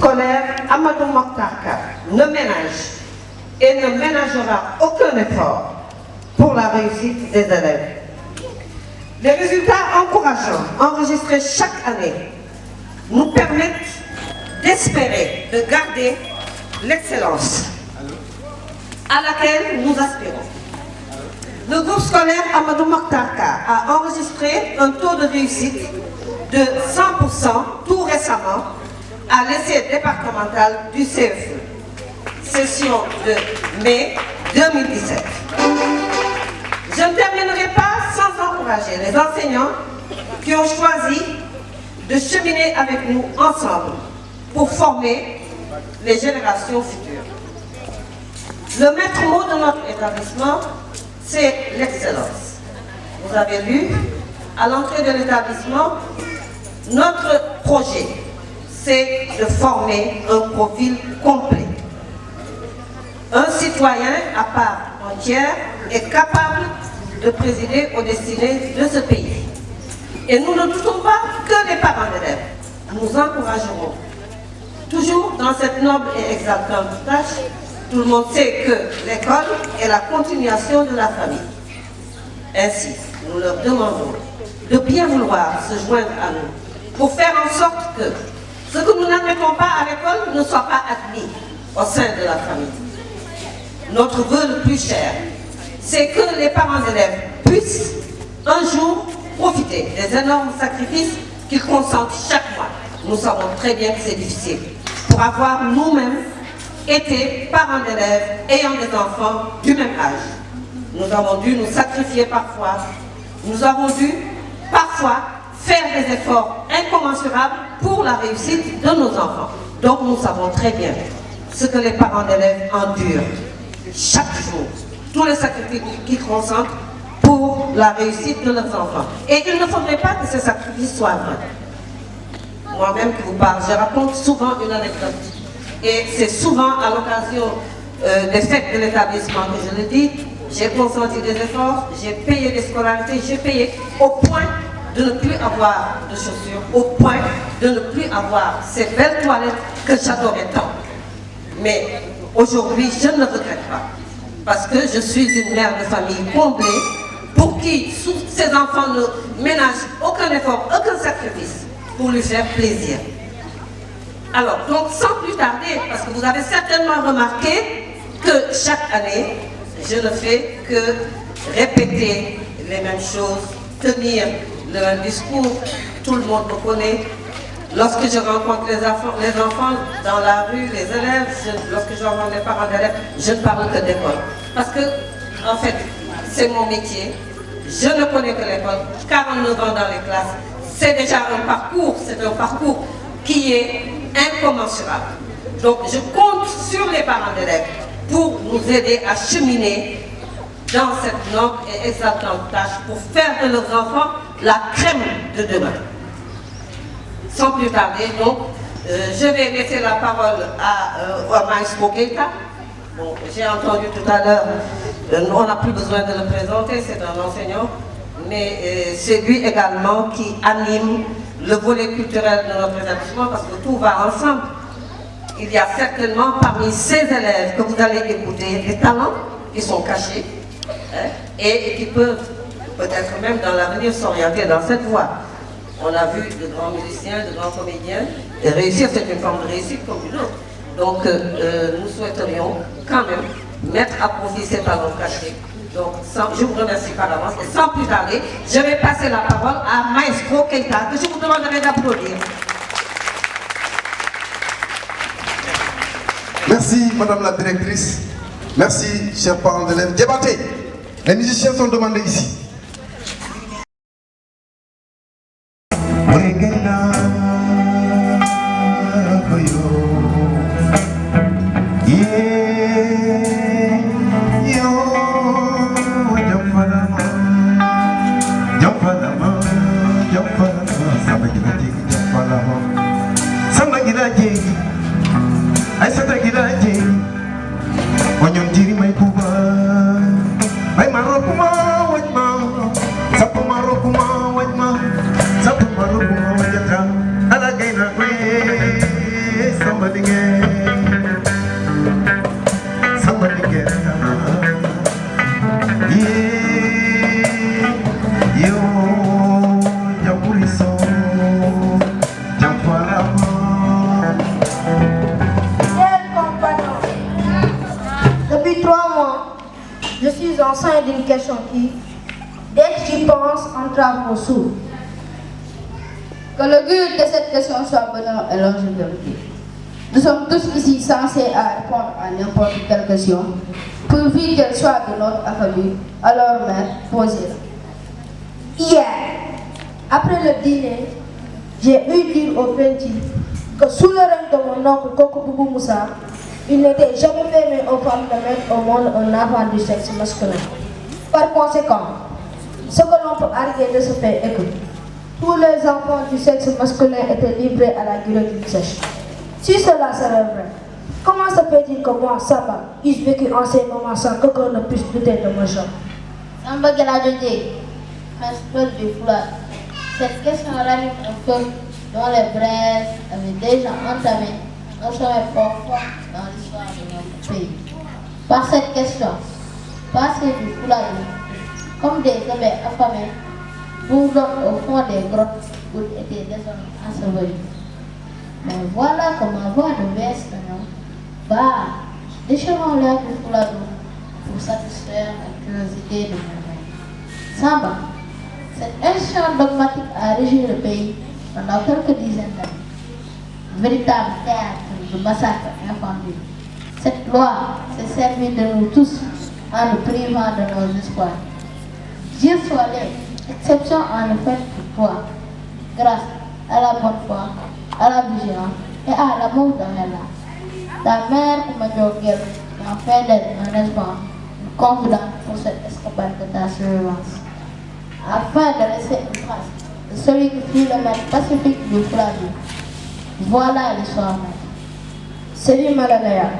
scolaire Amadou Mokhtarka ne ménage et ne ménagera aucun effort pour la réussite des élèves. Les résultats encourageants enregistrés chaque année nous permettent d'espérer de garder l'excellence à laquelle nous aspirons. Le groupe scolaire Amadou Mokhtarka a enregistré un taux de réussite de 100% tout récemment à l'essai départemental du CFE, session de mai 2017. Je ne terminerai pas sans encourager les enseignants qui ont choisi de cheminer avec nous ensemble pour former les générations futures. Le maître mot de notre établissement, c'est l'excellence. Vous avez lu, à l'entrée de l'établissement, notre projet, c'est de former un profil complet. Un citoyen à part entière est capable de présider aux destinées de ce pays. Et nous ne doutons pas que les parents d'élèves nous encourageront. Toujours dans cette noble et exaltante tâche, tout le monde sait que l'école est la continuation de la famille. Ainsi, nous leur demandons de bien vouloir se joindre à nous pour faire en sorte que ce que nous n'admettons pas à l'école ne soit pas admis au sein de la famille. Notre vœu le plus cher, c'est que les parents d'élèves puissent un jour profiter des énormes sacrifices qu'ils consentent chaque mois. Nous savons très bien que c'est difficile. Pour avoir nous-mêmes été parents d'élèves ayant des enfants du même âge. Nous avons dû nous sacrifier parfois. Nous avons dû parfois faire des efforts incommensurables pour la réussite de nos enfants. Donc nous savons très bien ce que les parents d'élèves endurent chaque jour. Tous les sacrifices qu'ils consentent pour la réussite de leurs enfants. Et il ne faudrait pas que ces sacrifices soient vains. Moi-même qui vous parle, je raconte souvent une anecdote. Et c'est souvent à l'occasion des fêtes de l'établissement que je le dis. J'ai consenti des efforts, j'ai payé des scolarités, j'ai payé au point de ne plus avoir de chaussures, au point de ne plus avoir ces belles toilettes que j'adorais tant. Mais aujourd'hui, je ne le regrette pas. Parce que je suis une mère de famille comblée pour qui ses enfants ne ménagent aucun effort, aucun sacrifice pour lui faire plaisir. Alors, donc sans plus tarder, parce que vous avez certainement remarqué que chaque année, je ne fais que répéter les mêmes choses, tenir le même discours. Tout le monde me connaît. Lorsque je rencontre les enfants dans la rue, les élèves, lorsque je rencontre les parents d'élèves, je ne parle que d'école. Parce que, en fait, c'est mon métier. Je ne connais que l'école. 49 ans dans les classes, c'est déjà un parcours. C'est un parcours qui est incommensurable. Donc, je compte sur les parents d'élèves pour nous aider à cheminer dans cette noble et exaltante tâche pour faire de leurs enfants la crème de demain. Sans plus tarder, donc, je vais laisser la parole à Maestro Keita. Bon, j'ai entendu tout à l'heure, on n'a plus besoin de le présenter, c'est un enseignant, mais c'est lui également qui anime le volet culturel de notre établissement parce que tout va ensemble. Il y a certainement parmi ces élèves que vous allez écouter des talents qui sont cachés et qui peuvent peut-être même dans l'avenir s'orienter dans cette voie. On a vu de grands musiciens, de grands comédiens, et réussir c'est une forme de réussite comme une autre. Donc nous souhaiterions quand même mettre à profit ces talents cachés. Donc je vous remercie par avance et sans plus tarder, je vais passer la parole à Maestro Keita que je vous demanderai d'applaudir. Merci Madame la Directrice. Merci chers parents d'élèves. Débattez. Les musiciens sont demandés ici. somebody again. Somebody again. Yeah, yo, Jamuriso, Jamparama. Chers compagnons, depuis 3 mois, je suis enceinte d'une question qui, dès que j'y pense, entrave mon souffle. Que le but de cette question soit bonheur et longévité. Nous sommes tous ici censés à répondre à n'importe quelle question, pourvu qu'elle soit de notre acabit, alors même posez-la. Hier, après le dîner, j'ai eu dire au Penti que sous le règne de mon oncle Kokoboubou Moussa, il n'était jamais permis aux femmes de mettre au monde un enfant du sexe masculin. Par conséquent, ce que l'on peut arriver de ce fait est que tous les enfants du sexe masculin étaient livrés à la guillotine sèche. Si cela serait vrai, comment se fait-il que moi, Saba, eusse vécu en ces moments sans qu'aucun ne puisse douter de mon choix? Samba Galadjodé, principal du foulard. Cette question ranime un peu dont les braises avaient déjà entamé nos chemins profonds dans l'histoire de notre pays. Par cette question, passer du foulard comme des abeilles affamées, bourdonnent au fond des grottes où étaient désormais ensevelis. Mais voilà que ma voix de Vestignon va, déchirant l'air du foulard pour satisfaire la curiosité de mon mère. Samba, cette institution dogmatique a régi le pays pendant quelques dizaines d'années. Véritable théâtre de massacre infantile. Cette loi s'est servie de nous tous en nous privant de nos espoirs. Dieu soit l'exception en effet pour toi, grâce à la bonne foi, à la vigilance et à l'amour d'Allah. Ta mère, Kumadjogel, m'a fait d'être un espoir, une confidente pour cette escapade de ta surveillance. Afin de laisser une trace de celui qui fut le maître pacifique du Flavie. Voilà l'histoire même. Série Malalaya,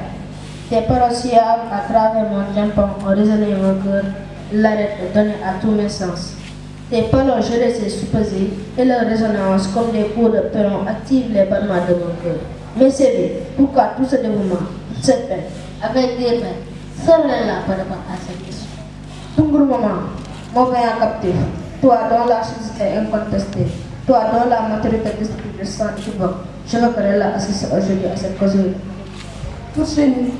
tes paroles si âmes à travers mon jambon ont résonné mon cœur, l'arrêt de donner à tous mes sens. Tes paroles, je les ai supposées et leur résonance comme des coups de perron activent les battements de mon cœur. Mais Série, pourquoi tout ce dévouement, toute cette peine? Avec des mains, seul là peut répondre à cette question. Tungur maman, mon vaillant captif, toi dont la chose est incontestée, toi dont la maturité d'esprit de sang équivoque, je me ferai là assister aujourd'hui à cette causerie. Poursuis-nous.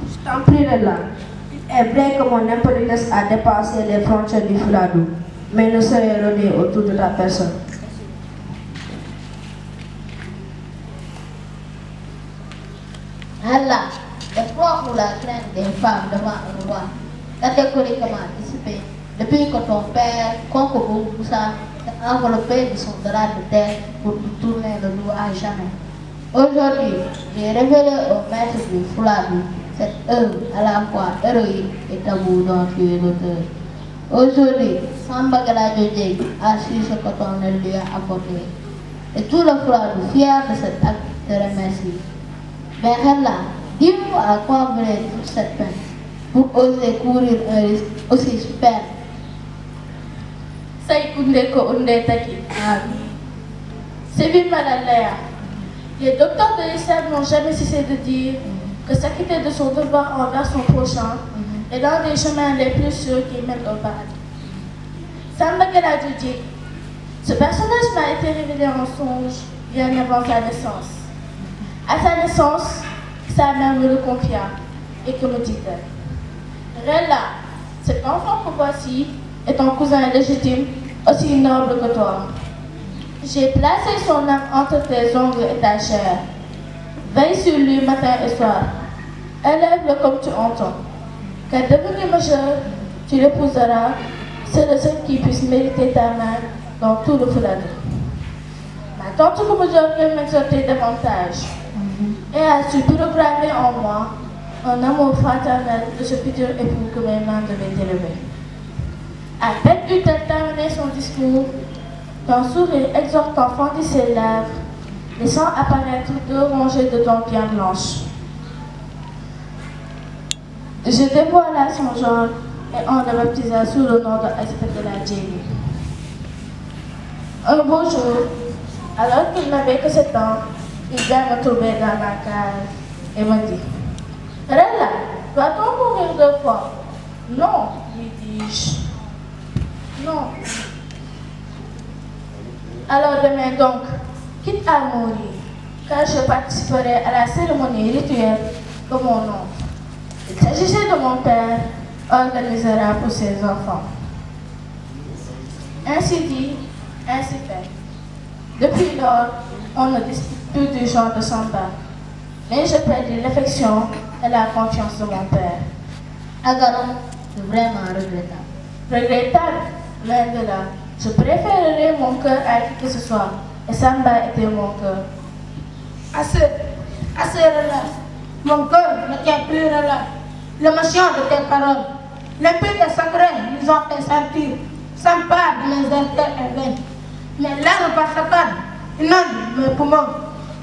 Je t'en prierai là. Il est vrai que mon impolitesse a dépassé les frontières du Fouladou, mais ne serait rôdée autour de ta personne. Allah, le poids ou la crainte des femmes devant un roi, catégoriquement dissipé depuis que ton père, Kokobo Moussa, s'est enveloppé de son drap de terre pour nous tourner le dos à jamais. Aujourd'hui, j'ai révélé au maître du Fouladou cette œuvre à la fois héroïque et tabou dont tu es l'auteur. Aujourd'hui, Samba Galadjodé a su ce que ton lui a apporté. Et tout le Fouladou, fier de cet acte, te remercie. Mais Allah, dis-moi à quoi venait toute cette peine pour oser courir un risque aussi super. Saïkoundé ko undé taki. Sévi Malalaya. Les docteurs de l'islam n'ont jamais cessé de dire que s'acquitter de son devoir envers son prochain est l'un des chemins les plus sûrs qui mènent au paradis. Samba Galadjodé. Ce personnage m'a été révélé en songe bien avant sa naissance. À sa naissance, sa mère me le confia et que me dit-elle? Rella, cet enfant que voici est ton cousin légitime, aussi noble que toi. J'ai placé son âme entre tes ongles et ta chair. Veille sur lui matin et soir. Élève-le comme tu entends. Car devenu majeur, tu l'épouseras. C'est le seul qui puisse mériter ta main dans tout le Fouladou. Ma tante Koumoujoguel m'exhortait davantage et a su programmer en moi un amour fraternel de ce futur époux que mes mains devaient élever. À peine eut-elle terminé son discours, qu'un sourire exortant fendit ses lèvres, laissant apparaître 2 rangées de dents bien blanches. Je dévoile à son genre et on le baptisa sous le nom de Aspetela Djeli. Un beau jour, alors qu'il n'avait que 7 ans, il vient me trouver dans ma cage et me dit: Rella, doit-on mourir 2 fois? Non, lui dis-je. Non. Alors demain donc, quitte à mourir, car je participerai à la cérémonie rituelle de mon oncle. Il s'agissait de mon père, organisera pour ses enfants. Ainsi dit, ainsi fait. Depuis lors, on ne discute plus du genre de Samba, mais je perdis l'affection et la confiance de mon père. Agaron, c'est vraiment regrettable. Regrettable, loin de là. Je préférerais mon cœur à qui que ce soit, et Samba était mon cœur. Assez là. Mon cœur ne tient plus là. L'émotion de tes paroles, l'épée des sacrés nous ont fait sentir, s'empare de mes intérêts vains. Mes larmes par sa canne, inondent mes poumons,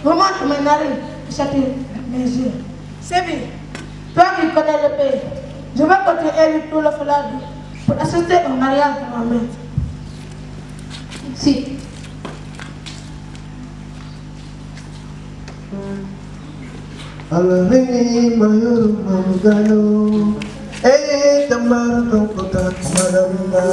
remontent mes narines et saturent mes yeux. Sévi, toi qui connais le pays, je vais continuer tout le foulard pour assister au mariage de ma mère. Si. Alamini mayor mamugano, tamar kota maramba.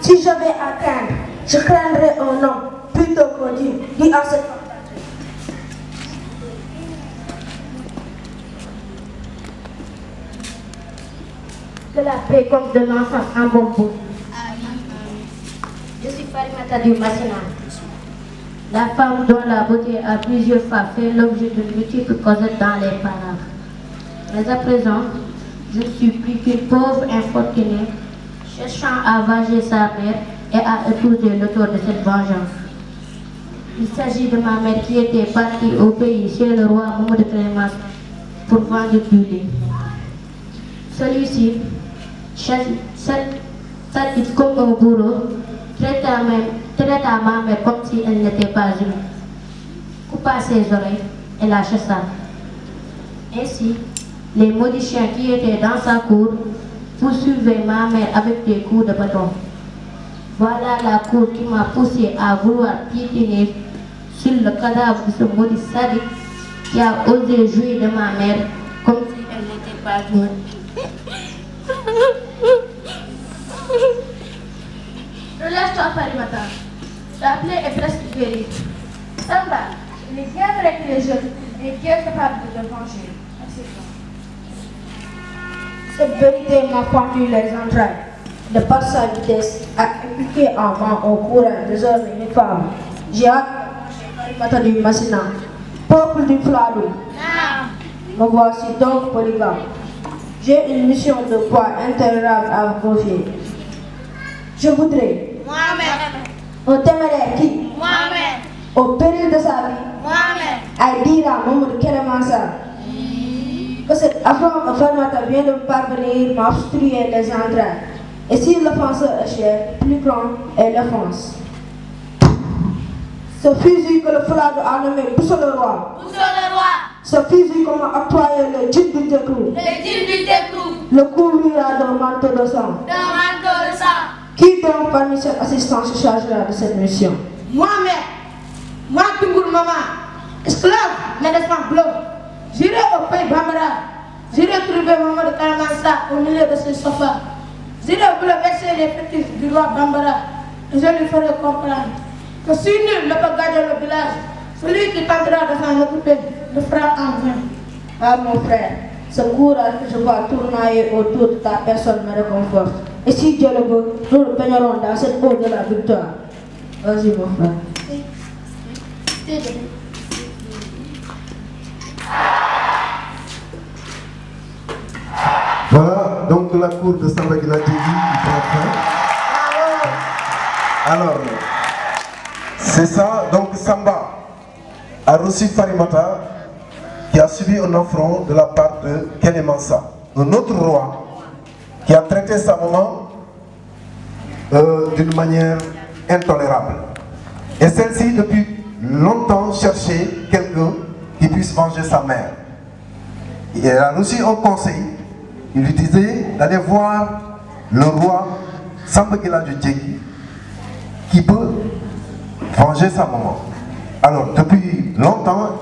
Si je vais atteindre, je craindrai un homme plutôt qu'on dit en cette de la paix comme de l'enfance en bonbon. Je suis Farimata du Massina, la femme dont la beauté a plusieurs fois fait l'objet de multiples causettes dans les parages. Mais à présent, je ne suis plus qu'une pauvre infortunée cherchant à venger sa mère et à épouser l'auteur de cette vengeance. Il s'agit de ma mère qui était partie au pays chez le roi Mohamed Clémence pour vendre du lait. Celui-ci, sadiste comme un bourreau, traita ma mère comme si elle n'était pas humaine, coupa ses oreilles et la chassa. Ainsi, les maudits chiens qui étaient dans sa cour poursuivaient ma mère avec des coups de bâton. Voilà la cour qui m'a poussé à vouloir piétiner sur le cadavre de ce maudit sadique qui a osé jouir de ma mère comme si elle n'était pas humaine. Relâche-toi, Farimata. La plaie est presque guérie. Samba, il est bien vrai que les jeunes est bien capable de te venger. Cette vérité m'a fendu les entrailles. De par sa vitesse, a impliqué en moi au courant désormais une femme. J'ai hâte de Farimata du Massina, peuple du Fladou. Me voici donc polygame. J'ai une mission de poids intolérable à vous confier. Je voudrais, un téméraire qui, au péril de sa vie, aille dire à Mamadou Kélémansa que cette affront que Farimata vient de parvenir m'a obstrué les entrailles. Et si l'offenseur est cher, plus grand est l'offense. Ce fusil que le Fladou a nommé Bousso le roi. Ce fusil qu'on m'a octroyé le djinn du Tekrou. Le couvrira d'un manteau de sang. Qui donc parmi cette assistance se chargera de cette mission? Moi-même, moi Tungour Maman, esclave, médecin bleu, j'irai au pays Bamara, j'irai trouver Maman de Karamansa au milieu de ce sofa. Si je voulais verser l'effectif du roi Bambara, je lui ferai comprendre que si nul ne peut garder le village, celui qui tentera de s'en occuper le fera en vain. Ah mon frère, ce courage que je vois tournoyer autour de ta personne me réconforte. Et si Dieu le veut, nous le peignerons dans cette eau de la victoire. Vas-y mon frère. Voilà, donc la cour de Samba Gila TV qui prend fin. Alors, c'est ça, donc Samba a reçu Farimata qui a subi un affront de la part de Kenemansa, un autre roi qui a traité sa maman d'une manière intolérable. Et celle-ci, depuis longtemps, cherchait quelqu'un qui puisse venger sa mère. Et elle a reçu un conseil. Il lui disait d'aller voir le roi Samba Gila Djeki qui peut venger sa maman. Alors, depuis longtemps,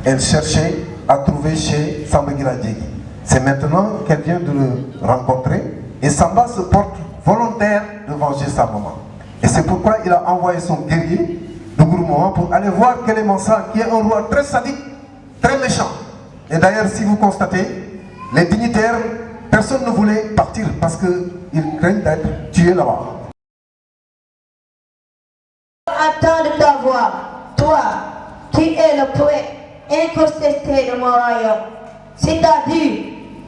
elle cherchait à trouver chez Samba Gila Djeki. C'est maintenant qu'elle vient de le rencontrer et Samba se porte volontaire de venger sa maman. Et c'est pourquoi il a envoyé son guerrier de Gourmand pour aller voir Kenemansa, qui est un roi très sadique, très méchant. Et d'ailleurs, si vous constatez, les dignitaires, personne ne voulait partir parce qu'ils craignent d'être tués là-bas. Attends de t'avoir, toi, qui es le poète incontesté de mon royaume, c'est-à-dire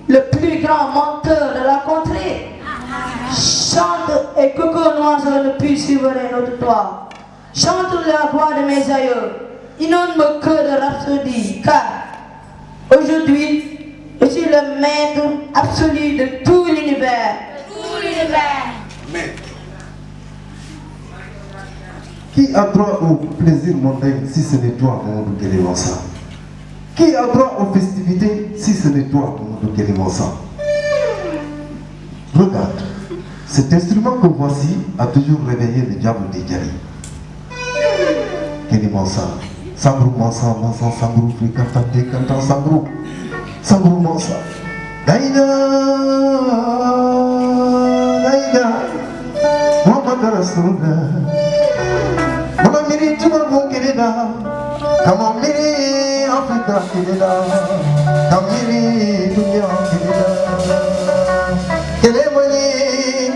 le plus grand menteur de la contrée. Chante et qu'aucun oiseau ne puisse suivre notre toit. Chante la voix de mes aïeux, inonde-me que de rhapsodie, car aujourd'hui, je suis le maître absolu de tout l'univers. Mais Qui a droit au plaisir mondain si ce n'est toi, Mamadou Kenemansa? Qui a droit aux festivités si ce n'est toi, Mamadou Kenemansa? Regarde, cet instrument que voici a toujours réveillé le diable des Djali. Kenemansa, Sangrou Mansa, Mansa Sangrou, Frikantante, Kantan Sangrou, Sangrou Mansa. Daïna, Daïna, Muhammad Rasulullah. Mama miri tuma bon keleda, kama miri Afrika keleda, kama miri dunia keleda.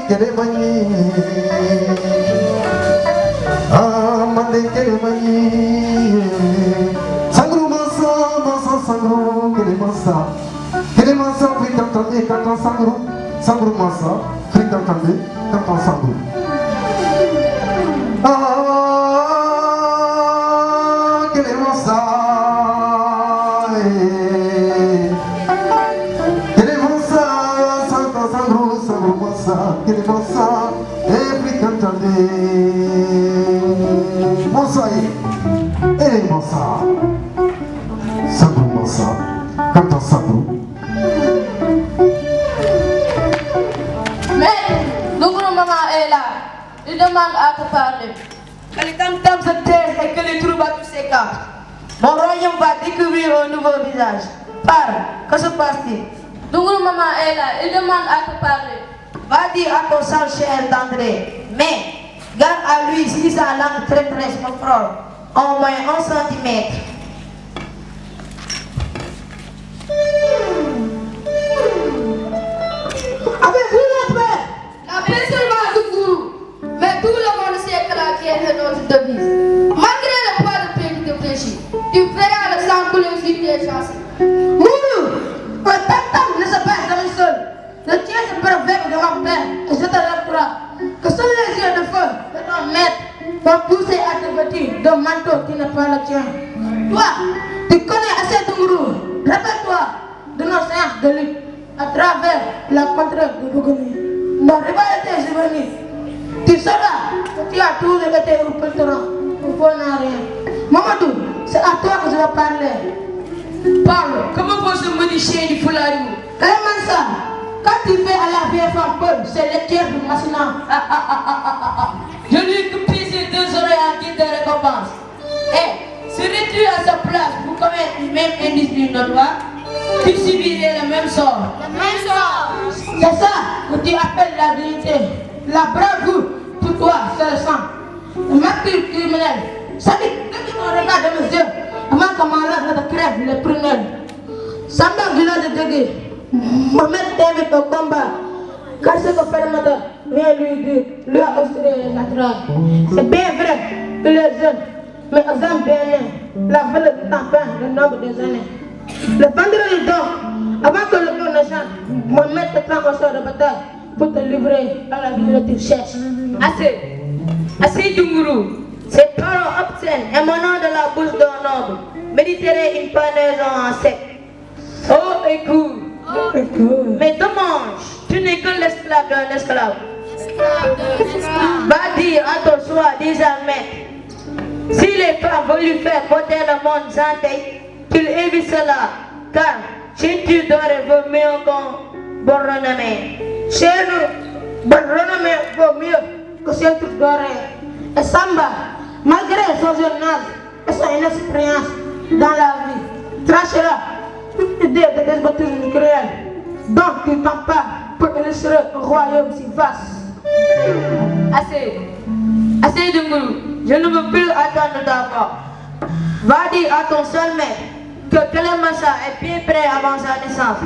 Kelemani, ah mande kelemani. Sangrou Mansa, Mansa Sangrou, Kenemansa, Kenemansa frikantande kantan Sangrou, Sangrou Mansa frikantande kantan Sangrou. Kenemansa, every cantante. Mansa, eh Mansa, Sangrou Mansa, cantant Sangrou. Mais, Dougourou maman est là. Il demande à te parler. Que les tam-tams se taisent et que les troubadours s'écartent. Mon royaume va découvrir un nouveau visage. Parle, que se passe-t-il? Dougourou maman est là. Il demande à te parler. Va dire à ton sang cher d'André, mais garde à lui si sa langue traîtresse me frôle, au moins 1 centimètre. Avez-vous la paix? La paix seulement, Dougourou. Mais tout le monde sait que la guerre est notre devise. Malgré le poids de paix qui te fléchit, tu verras le sang couler sur tes chances. Mourou, un tam-tam ne se passe jamais seul. Le tien se pervers de mon père et je te l'apprends. Que seuls les yeux de feu de ton maître vont pousser à te vêtir d'un manteau qui n'est pas le tien. Toi, tu connais assez Dougourou. Rappelle-toi de nos séances de lutte à travers la contrée de Bougouni. Nos rivalités juvéniles. Tu sauras que tu as toujours été au pelleteron pour voir rien. Mamadou, c'est à toi que je vais parler. Parle, comment vaut ce maudit chien du Foularou? Kenemansa, quand tu fais à la vieille femme peur, c'est le tiers du Massina. Je lui coupe ses 2 oreilles en guise de récompense. Et serais-tu à sa place pour commettre une même indiscipline de toi, tu subirais le même sort. Le même sort. C'est ça, que tu appelles la dignité, la bravoure, pour toi, c'est le sang. Le martyr criminel. Salut, depuis ton regard de mes yeux, avant que mon lèvre ne te crève les prunelles. Samba Gila de Dégui, Mohamed t'invite au combat. Car ce que Fermata vient lui dire, lui a offert la trace. C'est bien vrai que les jeunes, mais aux hommes bien nés, la valeur du temps peint le nombre des années. Le vendredi donc, avant que le tour ne chante, Mohamed te prend au sort de bataille pour te livrer à la vie que tu cherches. Assez Dunguru, ces paroles obscènes émanant de la bouche d'un noble, méditerait une pendaison en sec. Oh, écoute, mais dommage, tu n'es que l'esclave d'un esclave. Va dire à ton soi-disant maître, si les femmes veulent lui faire porter le monde sans tête, qu'il évite cela, car ceinture dorée vaut mieux qu'un bon renommé. Chez nous, bon renommé vaut mieux que ceinture dorée. Et Samba, malgré son jeune âge et son inexpérience dans la vie, trachera toute idée de despotisme cruel. Donc il tente pas pour illustrer un royaume si vaste. Assez de Mourou, je ne veux plus attendre d'abord. Va dire à ton seul maître que Kelemassa est bien prêt avant sa naissance.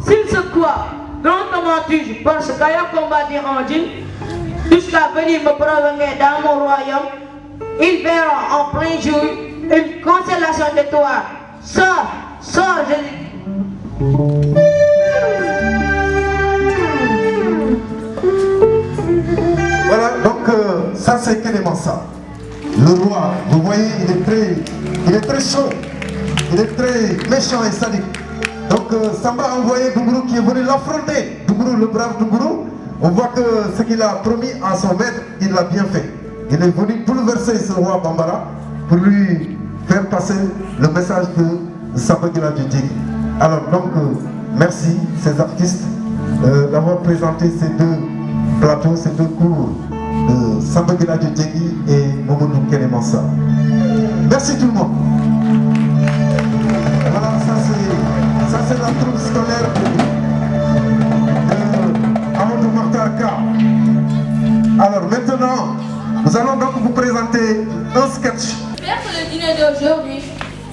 S'il se croit grand comment tu penses qu'ayant combattu en Dieu, jusqu'à venir me promener dans mon royaume, il verra en plein jour une constellation d'étoiles. Sors, je dis. Voilà, donc ça c'est Kelemassa. Le roi, vous voyez, il est très chaud, il est très méchant et sadique. Donc Samba a envoyé Dunguru qui est venu l'affronter. Dunguru, le brave Dunguru, on voit que ce qu'il a promis à son maître, il l'a bien fait. Il est venu bouleverser ce roi Bambara pour lui faire passer le message de Samba Gila Djidjegi. Alors donc, merci ces artistes d'avoir présenté ces deux plateaux, ces deux cours de Samba Gila Djidjegi et Mamadou Kelemassa. Merci tout le monde. Voilà, ça c'est la troupe scolaire de Amadou Martaka. Alors maintenant, nous allons donc vous présenter un sketch. J'espère que le dîner d'aujourd'hui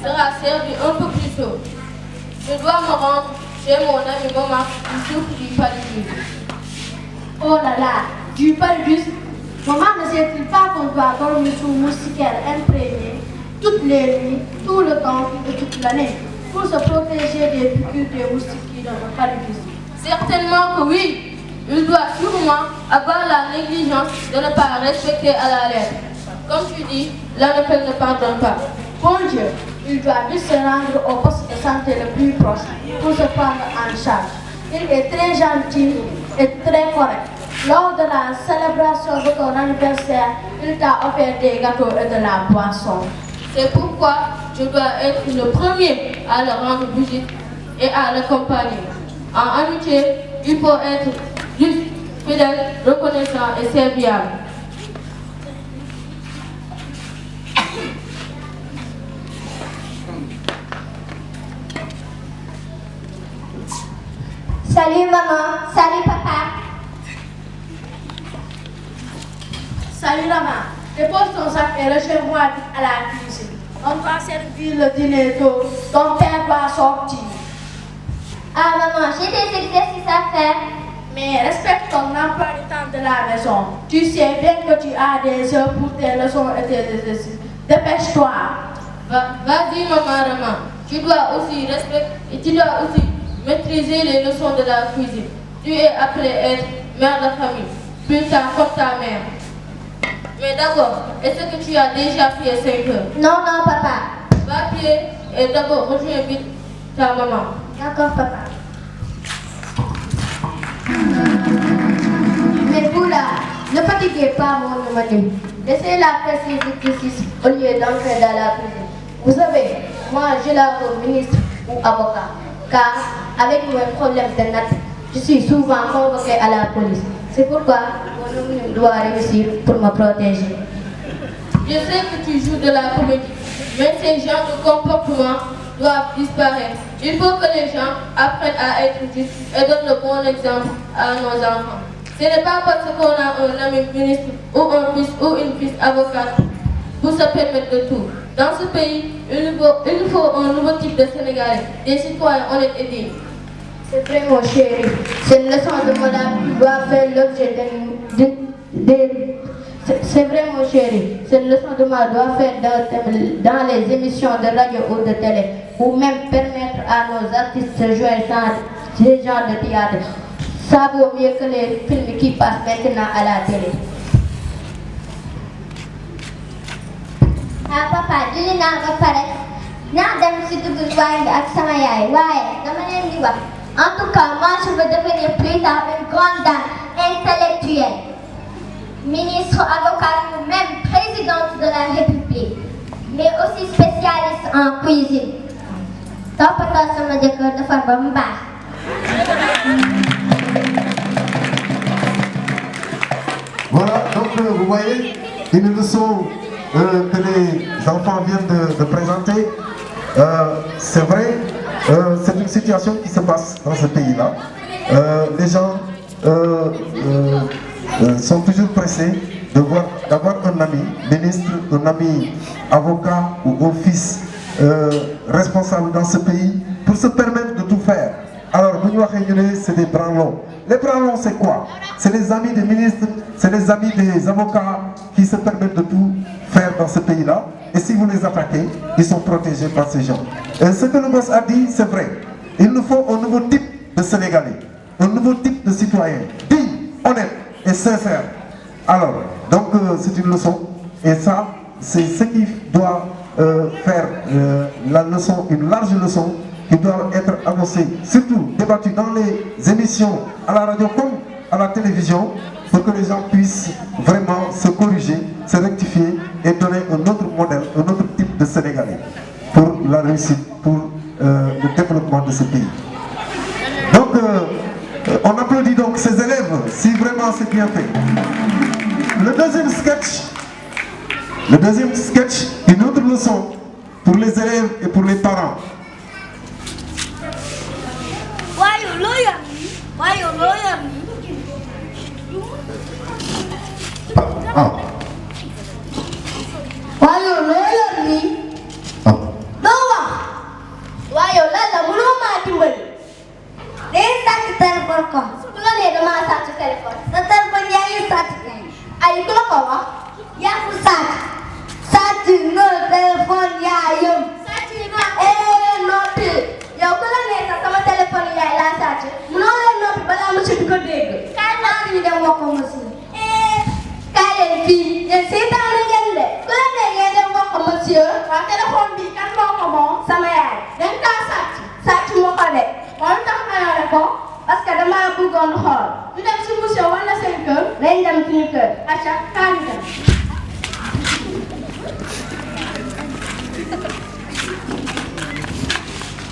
sera servi un peu plus tôt. Je dois me rendre chez mon ami Maman qui souffre du paludisme. Oh là là, du paludisme. Maman ne sait-il pas qu'on doit dormir sous moustiquaire imprégné toutes les nuits, tout le temps et toute l'année pour se protéger des piqûres des moustiques qui donnent le paludisme? Certainement que oui. Il doit sûrement avoir la négligence de ne pas respecter à la lettre. Comme tu dis, la nouvelle ne pardonne pas. Bon Dieu, il doit vite se rendre au poste de santé le plus proche pour se prendre en charge. Il est très gentil et très correct. Lors de la célébration de ton anniversaire, il t'a offert des gâteaux et de la boisson. C'est pourquoi je dois être le premier à le rendre visite et à l'accompagner. En amitié, il faut être juste, fidèle, reconnaissant et serviable. Salut maman, salut papa. Salut maman, dépose ton sac et rejoins-moi à la cuisine. On va servir le dîner tôt, ton père doit sortir. Ah maman, j'ai des exercices à faire. Mais respecte ton emploi du temps de la maison. Tu sais bien que tu as des heures pour tes leçons et tes exercices. Dépêche-toi. Vas-y maman Rama, tu dois aussi maîtriser les leçons de la cuisine. Tu es appelée à être mère de famille, plus tard comme ta mère. Mais d'abord, est-ce que tu as déjà prié 5 heures? Non, papa. Va prier et d'abord rejoins vite ta maman. D'accord, papa. Mais vous là, ne fatiguez pas mon manu. Laissez-la faire ses exercices au lieu d'entrer dans la cuisine. Vous savez, moi je la veux ministre ou avocat. Car avec mes problèmes de natte, je suis souvent convoqué à la police. C'est pourquoi mon homme doit réussir pour me protéger. Je sais que tu joues de la comédie, mais ces genres de comportements doivent disparaître. Il faut que les gens apprennent à être justes et donnent le bon exemple à nos enfants. Ce n'est pas parce qu'on a un ami ministre ou un fils ou une fille avocate pour se permettre de tout. Dans ce pays, il nous faut un nouveau type de Sénégalais, des citoyens honnêtes et dignes. C'est vrai mon chéri, c'est une leçon de morale qui doit faire l'objet c'est vrai mon chéri, cette leçon de morale doit faire dans les émissions de radio ou de télé, ou même permettre à nos artistes de jouer dans ces genres de théâtre. Ça vaut mieux que les films qui passent maintenant à la télé. Ah papa, julli naa ba pare naa dem si dugub waaye bi ak sama yaay waaye dama leen di wax. En tout cas, moi je veux devenir plus tard une grande dame intellectuelle, ministre, avocate ou même présidente de la République, mais aussi spécialiste en cuisine. Toppatoo sama jëkkër defar ba mu baax. Voilà, donc vous voyez, une leçon que les enfants viennent de présenter. C'est vrai, c'est une situation qui se passe dans ce pays-là. Les gens sont toujours pressés d'avoir un ami ministre, un ami avocat ou office responsable dans ce pays pour se permettre de tout faire. Alors, c'est des branlons. Les branlons, c'est quoi? C'est les amis des ministres, c'est les amis des avocats qui se permettent de tout faire dans ce pays-là. Et si vous les attaquez, ils sont protégés par ces gens. Et ce que le boss a dit, c'est vrai. Il nous faut un nouveau type de Sénégalais, un nouveau type de citoyen, digne, honnête et sincère. Alors, donc c'est une leçon. Et ça, c'est ce qui doit faire la leçon, une large leçon, qui doit être annoncée, surtout débattue dans les émissions à la radio comme à la télévision, pour que les gens puissent vraiment se corriger, se rectifier et donner un autre modèle, un autre type de Sénégalais pour la réussite, pour le développement de ce pays. Donc, on applaudit donc ces élèves, si vraiment c'est bien fait. Le deuxième sketch, une autre leçon pour les élèves et pour les parents.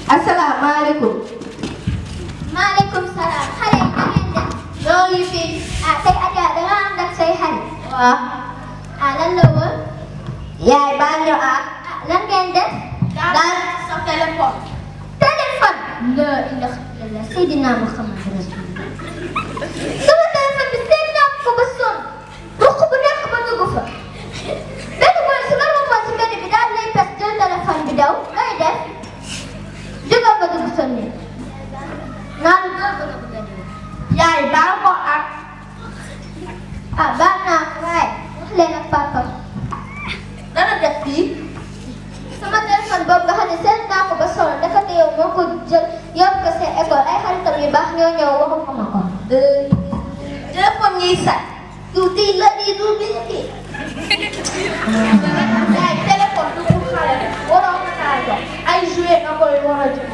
Assalamualaikum. Waalaikumsalam. Xale yi na ngeen def. ñoo ngi fi. ah tey Adja da nga ànd ak say xarit. waaw. ah lan la woon. yaay baal ñu ah. lan ngeen def. daal sa téléphone. téléphone. la Seydina Muhammad Rasulullah. sama téléphone bi seet naa ko ba sonn. ruq bu nekk ba dugg fa. benn mooy su la romboon si mbedd bi daal lay pes jël téléphone bi daw looy def. jógal ba dugg sonn nii. naan doo bëgg a bëgg a dugg. yaay baal ko ak. ah baal naa ko waaye wax leen ak papa. dana def fii. sama téléphone boobu nga xam ne seet naa ko ba sonn dafa te yow moo ko jël yóbbu ko seen école ay xaritam yu baax ñoo ñëw waxu ko ma ko. téléphone ñuy sàcc. tuuti la di du bi kii. yaay téléphone du pour xale waroo ko kaa jox ay jouet nga koy war a jox.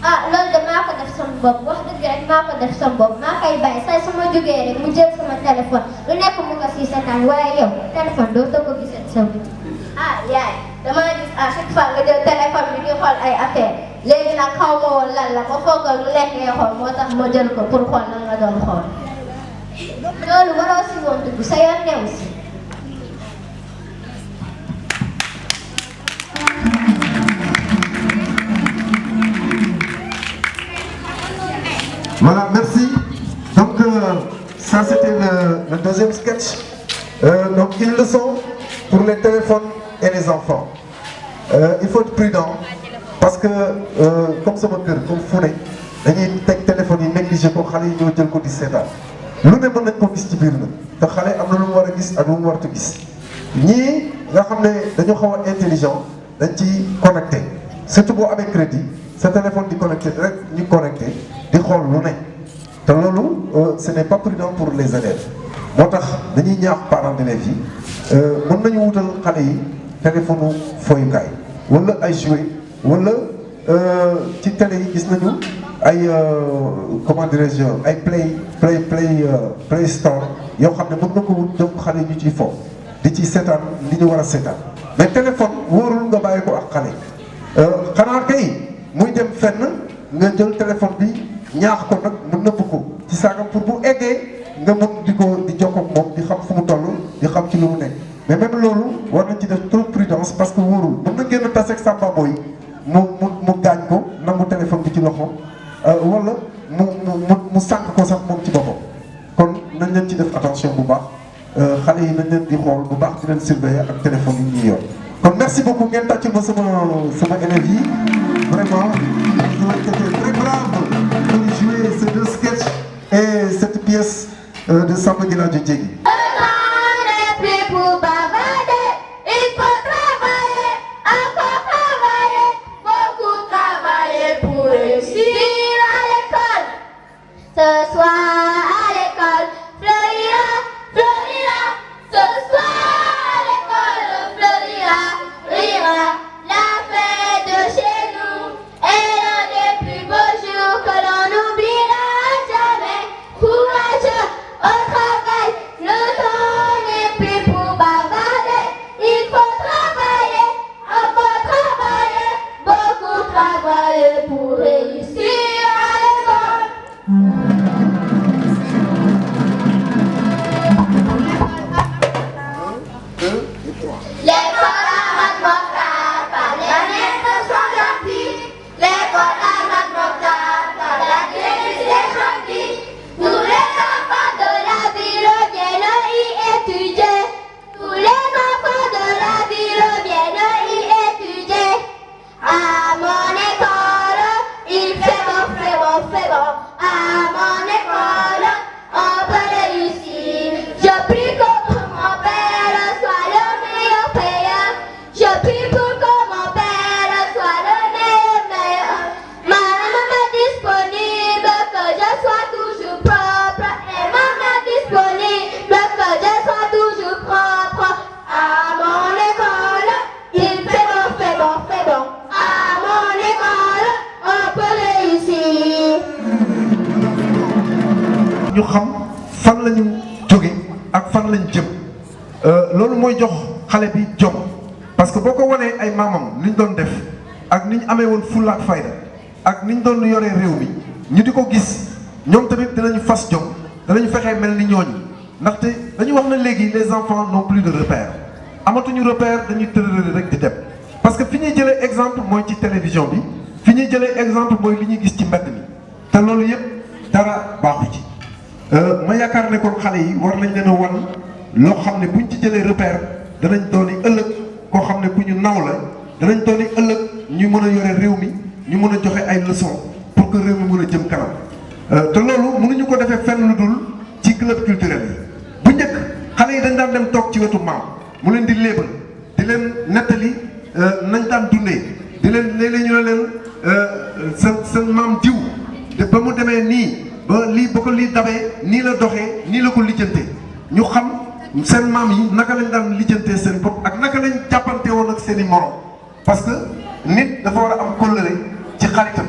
ah loolu de maa ko def sama bopp wax dëgg rek maa ko def sama bopp maa koy bàyyi say sama jógee rek mu jël sama téléphone lu nekk mu nga si seetaan waaye yow téléphone doo ko gisee sa wut. ah yaay damaa gis à chaque fois nga jël téléphone bi di xool ay affaire léegi nag xaw ma woon lan la ma foog lu nekk ngay xool moo tax ma jël ko pour xool lan nga doon xool. loolu waroo si woon dugg sa yoon new si. Voilà, merci. Donc, ça c'était le deuxième sketch. Donc, une leçon pour les téléphones et les enfants. Il faut être prudent parce que, comme ça, comme Founé, dañuy teg téléphone yi négligé ko xale yi ñoo jël ko di seetaan lu ne mën nañ ko gis ci biir na te xale am na lu mu war a gis ak lu mu waratu gis ñii nga xam ne dañoo xaw a intelligent dañ ci connecté surtout boo amee crédit sa téléphone di connecté rek ñu connecté di xool lu ne te loolu ce n'est pas prudent pour les élèves moo tax dañuy ñaax parents d'élèves yi mën nañu wutal xale yi téléphone foyukaay wala ay jouet wala ci télé yi gis nañu ay comment dirais-je ay play store yoo xam ne mën na ko wut donc xale yi ñu ciy fo di ci seetaan li ñu war a seetaan mais téléphone wóorul nga bàyyi ko ak xale xanaa kay muy dem fenn nga jël téléphone bi ñaax ko nag mu nëbb ko ci saagam pour bu eggee nga mën di jokkoo ak moom di xam fu mu toll di xam ci lu mu nekk mais même loolu war nañ ci def trop prudence parce que wóorul mën na génn tase ak Samba Boy mu gaañ ko nangu téléphone bi ci loxo wala mu sànq ko sax moom ci boppam kon nañ leen ci def attention bu baax xale yi nañ leen di xool bu baax di leen surveiller ak téléphone yi ñuy yor kon merci beaucoup ngeen tàccul ma sama élèves yi vraiment ils ont été très braves pour jouer ces deux sketchs et cette pièce de Samba Guirassy Diégui. Ce soir à l'école, Florira, ce soir à l'école, Florira, la fête de chez nous est l'un des plus beaux jours que l'on n'oubliera jamais. Courageux au travail, le temps n'est plus pour bavarder. Il faut travailler, encore travailler, beaucoup travailler pour réussir à l'école. ñu xam fan la ñu jóge ak fan lañ jëm loolu mooy jox xale bi jom parce que boo ko wanee ay maamam li ñu doon def ak ni ñu amee woon fulla ak fayda ak ni ñu doon yoree réew mi ñu di ko gis ñoom tamit dinañu fas jom danañu fexee mel ni ñooñu ndaxte dañu wax na léegi les enfants n'ont plus de repères amatuñu repère dañuy tërërëri rek di dem parce que fi ñuy jëlee exemple mooy ci télévision bi fi ñuy jëlee exemple mooy li ñuy gis ci mbedd mi te loolu yëpp dara baaxu ci ma yaakaar ne kon xale yi war nañ leen a wan loo xam ne buñ ci jëlee repère danañ dooni ëllëg koo xam ne ku ñu naw la danañ dooni ëllëg ñu mën a yore réew mi ñu mën a joxe ay leçons pour que réew mi mën a jëm kanam te loolu mënuñu ko defee fenn lu dul ci club culturel yi bu njëkk xale yi dañ daan dem toog ci wetu maam mu leen di léebal di leen nettali nañ daan dundee di leen léeg-léeg ñu ne leen seen maam diw ba mu demee nii ba lii ba ko lii dabee nii la doxee nii la ko lijjantee ñu xam seen maam yi naka lañ daan lijjantee seen bopp ak naka lañ jàppante woon ak seen i morom parce que nit dafa war a am kóllëre ci xaritam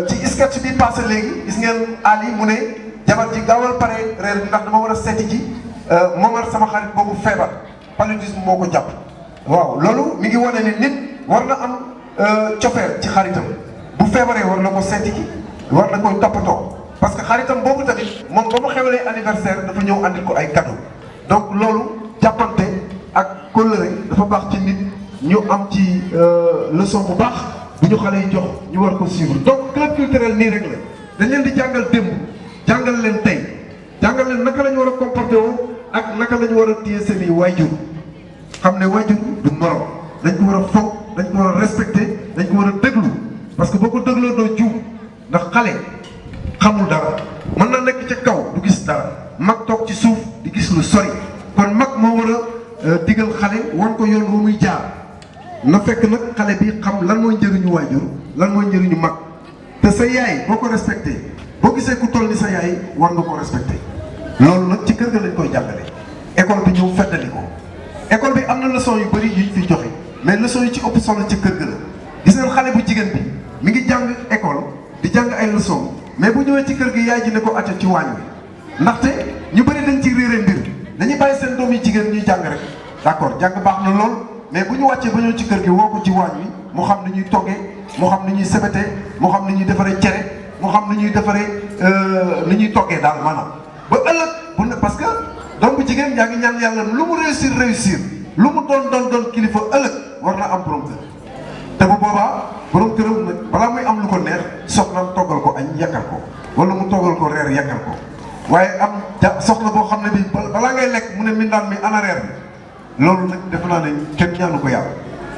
ci sketch bi passé léegi gis ngeen Ali mu ne jabar ji gaawal pare reer bi ndax dama war a seeti ji Momar sama xarit boobu feebar paludisme moo ko jàpp waaw loolu mi ngi wane ne nit war na am cofeer ci xaritam bu feebaree war na ko seeti ji war na koy toppatoo parce que xaritam boobu tamit moom ba mu xewlee anniversaire dafa ñëw andil ko ay cadeau donc loolu jàppante ak kóllëre dafa baax ci nit ñu am ci leçon bu baax bu ñu xale yi jox ñu war ko suivre donc club culturel nii rek la dañ leen di jàngal démb jàngal leen tey jàngal leen naka la ñu war a comporté woo ak naka la ñu war a téye seen i waajur xam ne waajur du morom dañ ko war a fonk dañ ko war a respecté dañ ko war a déglu parce que boo ko dégloo doo juum ndax xale xamul dara mën na nekk ca kaw du gis dara mag toog ci suuf di gis lu sori kon mag moo war a digal xale wan ko yoon wu muy jaar na fekk nag xale bi xam lan mooy njëriñu waajur lan mooy njëriñu mag te sa yaay boo ko respecté boo gisee ku toll ni sa yaay war nga ko respecté loolu nag ci kër ga lañ koy jàngale école bi ñëw feddali ko école bi am na leçon yu bëri yuñ fi joxe mais leçon yi ci ëpp solo ci kër ga la gis ngeen xale bu jigéen bi mi ngi jàng école di jàng ay leçon mais bu ñëwee ci kër gi yaay ji ne ko acca ci waañ wi ndaxte ñu bëri dañ ci réere mbir dañuy bàyyi seen doom yi jigéen ñuy jàng rek d'accord jàng baax na lool mais bu ñu wàccee ba ñëw ci kër gi woo ko ci waañ wi mu xam ni ñuy toggee mu xam ni ñuy sebetee mu xam ni ñuy defaree cere mu xam ni ñuy defaree ni ñuy toggee daal maanaam ba ëllëg bu ne parce que doom bu jigéen yaa ngi ñaan yàlla lu mu réussir lu mu doon kilifa ëllëg war na am borom kër te bu boobaa borom këram nag balaa muy am lu ko neex soxnaam toggal ko añ yàkkal ko wala mu toggal ko reer yàkkal ko waaye am soxna boo xam ne bi balaa ngay lekk mu ne mindaan mi ana reer bi loolu nag defe naa ne kenn ñaanu ko yàlla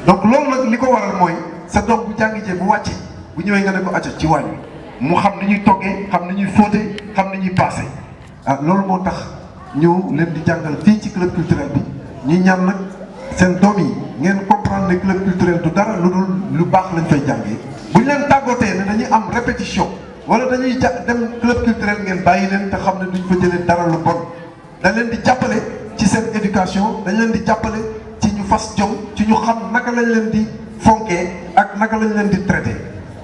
donc loolu nag li ko waral mooy sa doom bu jàngijee bu wàccee bu ñëwee nga ne ko acca ci waañ mu xam ni ñuy toggee xam ni ñuy fóote xam ni ñuy paase ah loolu moo tax ñu leen di jàngal fii ci club culturel bi ñuy ñaan nag seen doom yi ngeen comprendre ne club culturel du dara lu dul lu baax lañ fay jàngee bu ñu leen tàggootee ne dañuy am répétition wala dañuy dem club culturel ngeen bàyyi leen te xam ne duñ fa jëlee dara lu bon dañ leen di jàppale ci seen éducation dañ leen di jàppale ci ñu fas jom ci ñu xam naka lañ leen di fonkee ak naka lañ leen di traité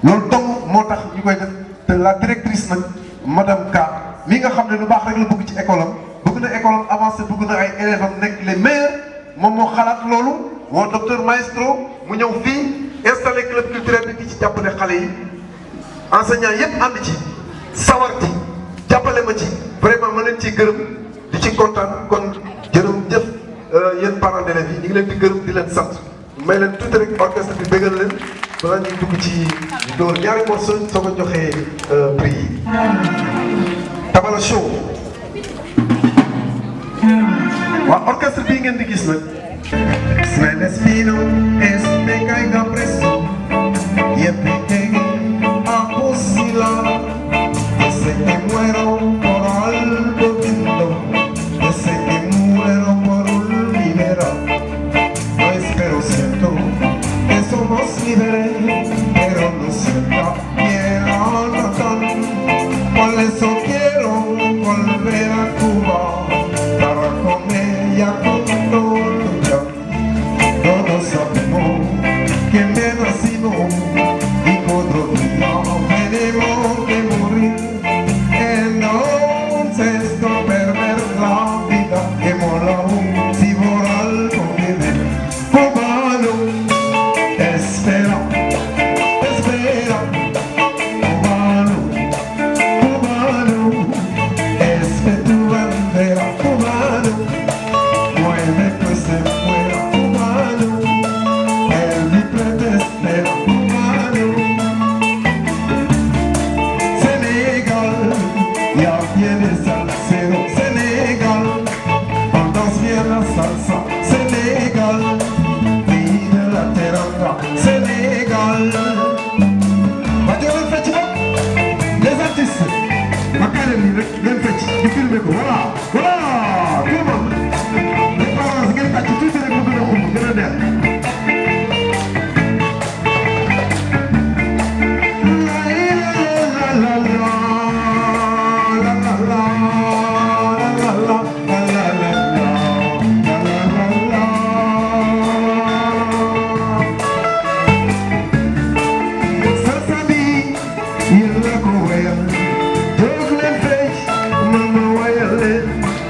loolu dong moo tax ñu koy def te la directrice nag madame Ka mi nga xam ne lu baax rek la bëgg ci école am bëgg na école am avancé bëgg na ay élèves am nekk les meilleurs moom moo xalaat loolu woo docteur Maestro mu ñëw fii installé club culturel bi di ci jàppale xale yi enseignants yëpp ànd ci sawar ci jàppale ma ci vraiment ma leen ciy gërëm di ci kontaan kon jërëjëf yéen parents d'élèves yi ñu ngi leen di gërëm di leen sant may leen tuuti rek orchestre bi bégal leen balaa ñuy dugg ci door ñaari morceau soo ko joxee prix yi. Tabala show waa orchestre bii ngeen di gis nag. Suena espino, este caiga preso y el pequeño a fusilar. Ese que muero por algo lindo, ese que muero por un liberal. No espero, siento que somos libres, pero no siento quiero notar. Por eso quiero volver a Cuba para comer y a comer. Todos sabemos que me nacimos y que otro día tenemos que morir. Entonces no perder la vida que mola si por algo vive. Cubano, espera, espera. Cubano, cubano, espera tu bandera. Cubano, mueve que se fuera. Voilà, voilà, tout le monde. Les parents, c'est quelqu'un qui tout est recouvert de roue, de la dette. Mama, why you live?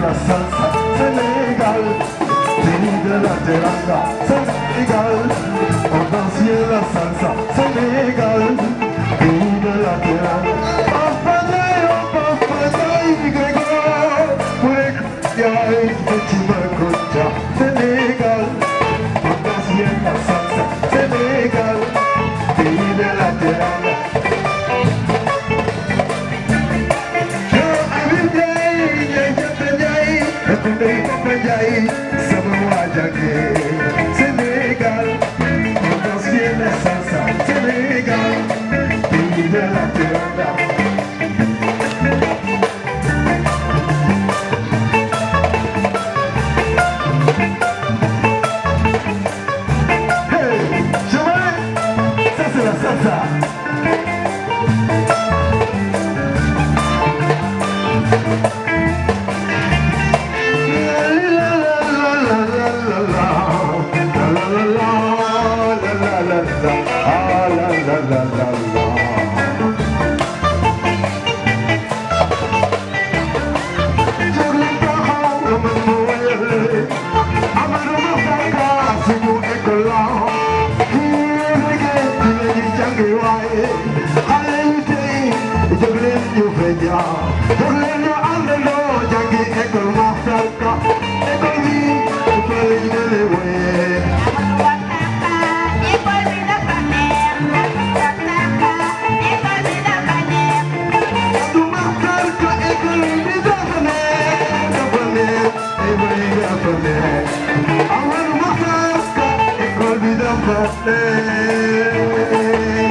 la salsa, Sénégal, pays de la teranga, Sénégal, on danse la salsa, Sénégal, pays de la teranga. Grégor, pour écouter, petit macocha, Sénégal, on danse la salsa, Sénégal, pays de la teranga. Sénégal, on danse bien la salsa. Sénégal, pays de la teranga. Hey, chemin, ça c'est la salsa.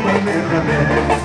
Banera.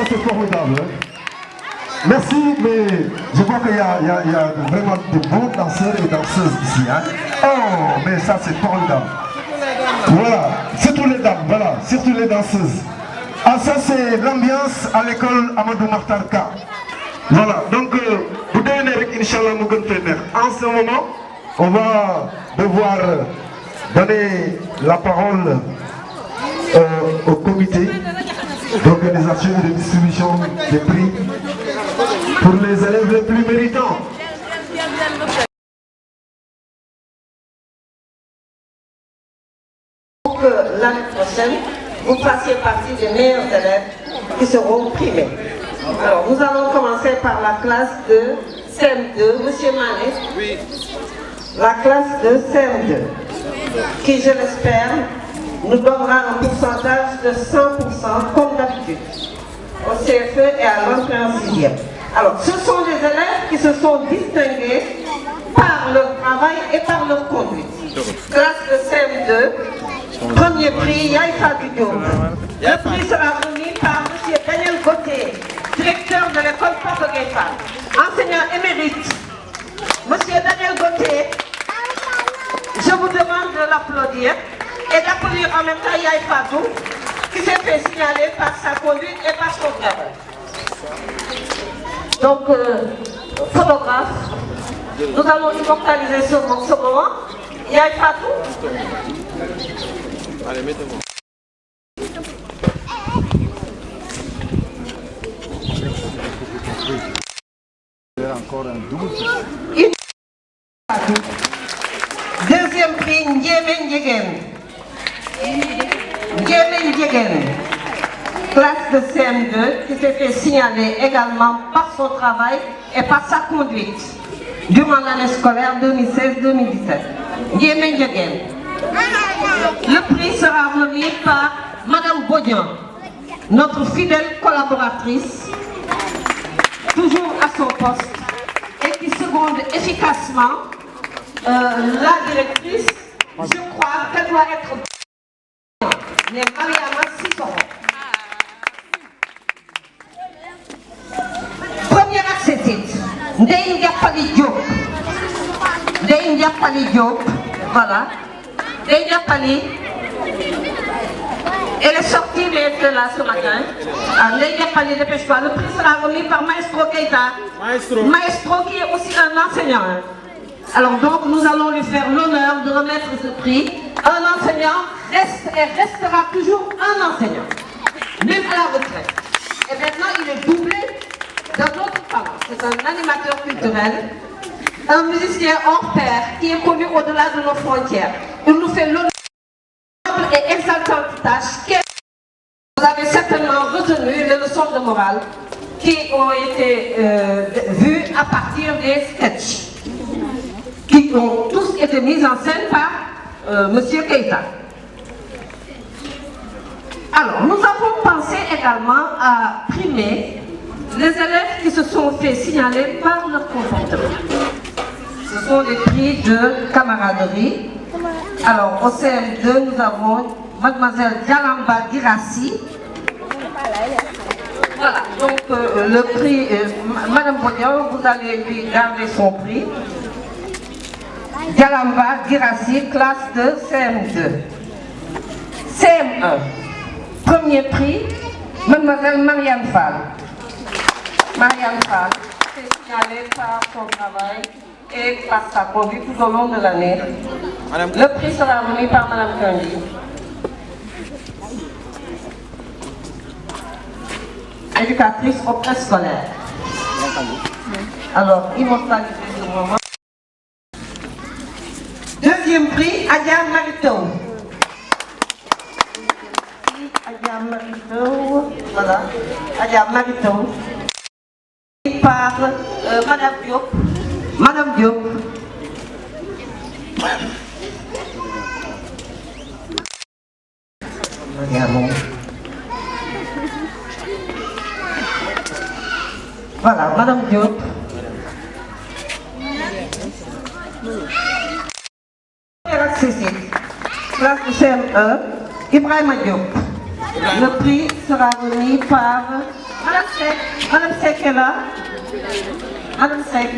c'est formidable. Merci, mais je vois qu'il y a vraiment de bons danseurs et danseuses ici. Hein. Oh, mais ça c'est formidable. Voilà, surtout les dames, voilà, surtout les danseuses. Ah, ça c'est l'ambiance à l'école Amadou Martarka. Voilà, donc, vous donnez avec Inch'Allah Mougentener. En ce moment, on va devoir donner la parole au comité d'organisation et de distribution des prix pour les élèves les plus méritants. Pour que l'année prochaine, vous fassiez partie des meilleurs élèves qui seront primés. Alors, nous allons commencer par la classe de CM2. Monsieur Mané. Oui. La classe de CM2, qui, je l'espère, nous donnera un pourcentage de 100% comme d'habitude au CFE et à l'entrée en 6e. Alors, ce sont des élèves qui se sont distingués par leur travail et par leur conduite. Classe de CM2, premier prix, Yaïfa Diop. Le prix sera remis par M. Daniel Gauthier, l'école Papa Gueye Fall, enseignant émérite, Monsieur Daniel Gauthier, je vous demande de l'applaudir et d'applaudir en même temps Yaï Fatou, qui s'est fait signaler par sa conduite et par son travail. Donc, photographe, nous allons immortaliser ce moment. Yaï Fatou. Allez, mettez-moi. Encore un double. Deuxième prix, Ndiémé Ndiéguène. Ndiémé Ndiéguène, classe de CM2, qui s'est fait signaler également par son travail et par sa conduite durant l'année scolaire 2016-2017. Ndiémé Ndiéguène. Le prix sera remis par Madame Bodian, notre fidèle collaboratrice, toujours à son poste, et qui seconde efficacement la directrice. Je crois qu'elle doit être mais Mariama Sissoko. Premier accès titre, Ndeye Ndiapali Diop. Ndeye Ndiapali Diop, voilà. Ndeye Ndiapali, elle est sortie, mais elle était là ce matin. Ndeye Ndiapali, dépêche-toi. Le prix sera remis par Maestro Keita. Maestro qui est aussi un enseignant. Alors donc, nous allons lui faire l'honneur de remettre ce prix. Un enseignant reste et restera toujours un enseignant, même à la retraite. Et maintenant, il est doublé d'un autre talent. C'est un animateur culturel, un musicien hors pair qui est connu au-delà de nos frontières. Il nous fait l'honneur et exaltante tâche. Vous avez certainement retenu les leçons de morale qui ont été vues à partir des sketchs, qui ont tous été mis en scène par Monsieur Keita. Alors, nous avons pensé également à primer les élèves qui se sont fait signaler par leur comportement. Ce sont des prix de camaraderie. Alors, au CM2, nous avons Mademoiselle Jalamba Girassi. Voilà, donc le prix, Madame Bodian, vous allez lui garder son prix. Jalamba Girassi, classe de CM2. CM1, premier prix, Mademoiselle Marianne Fall. Marianne Fall, c'est signalé par son travail et par sa conduite tout au long de l'année. Le prix sera remis par Madame Kandi. Éducatrice au préscolaire. Alors, immortalisé ce moment. Deuxième prix, Adja Marito. Adja Marito, voilà, Adja Marito. Par Madame Diop. Madame Diop. Voilà, Madame Diop. Classe de CM1, Ibrahima Diop. Le prix sera remis par Madame Sek. Madame Sek est là. Madame Sek.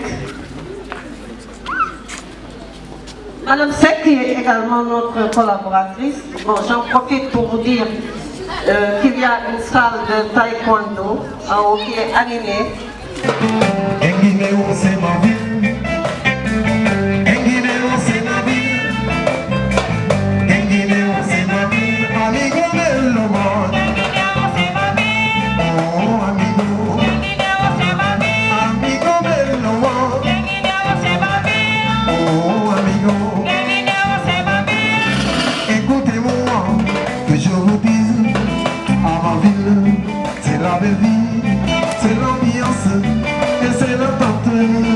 Madame Sek qui est également notre collaboratrice. Bon, j'en profite pour vous dire qu'il y a une salle de taekwondo en haut qui est animée. C'est la belle vie, c'est l'ambiance et c'est le partenaire.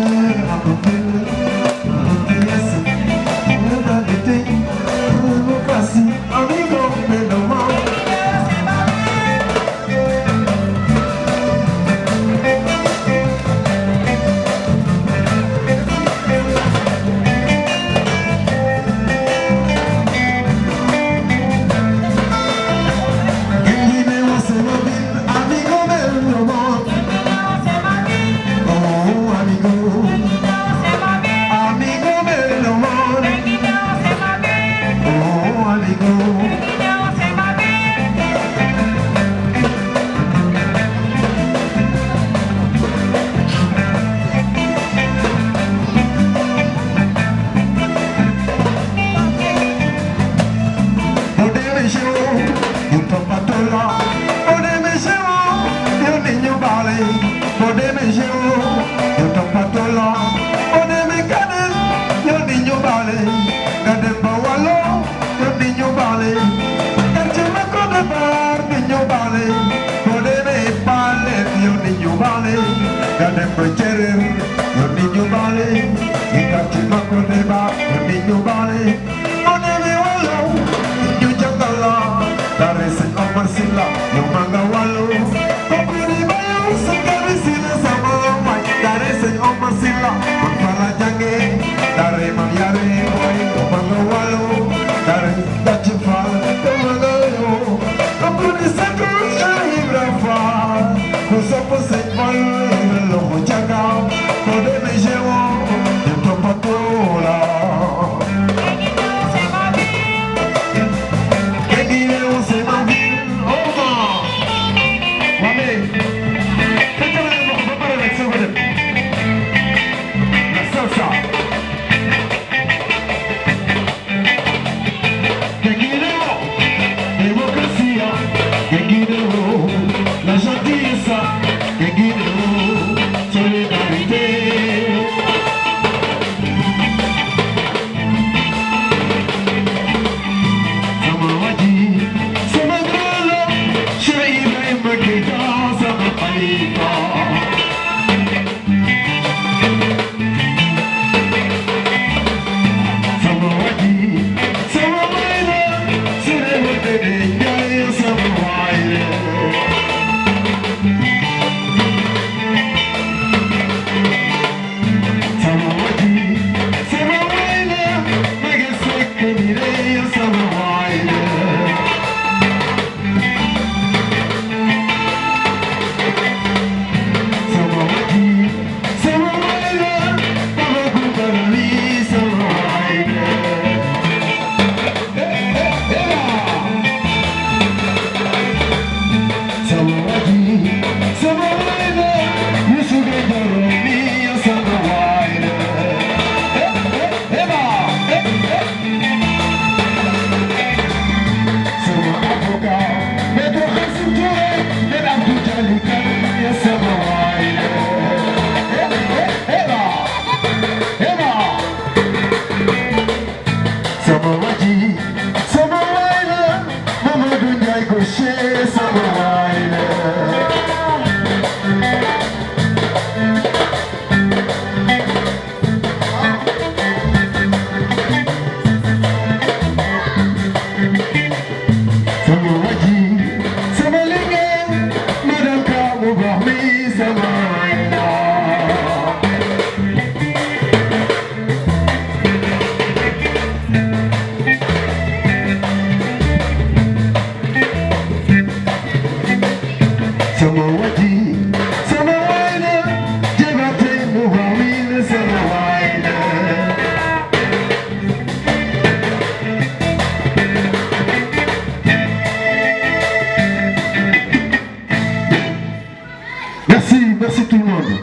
Merci tout le monde.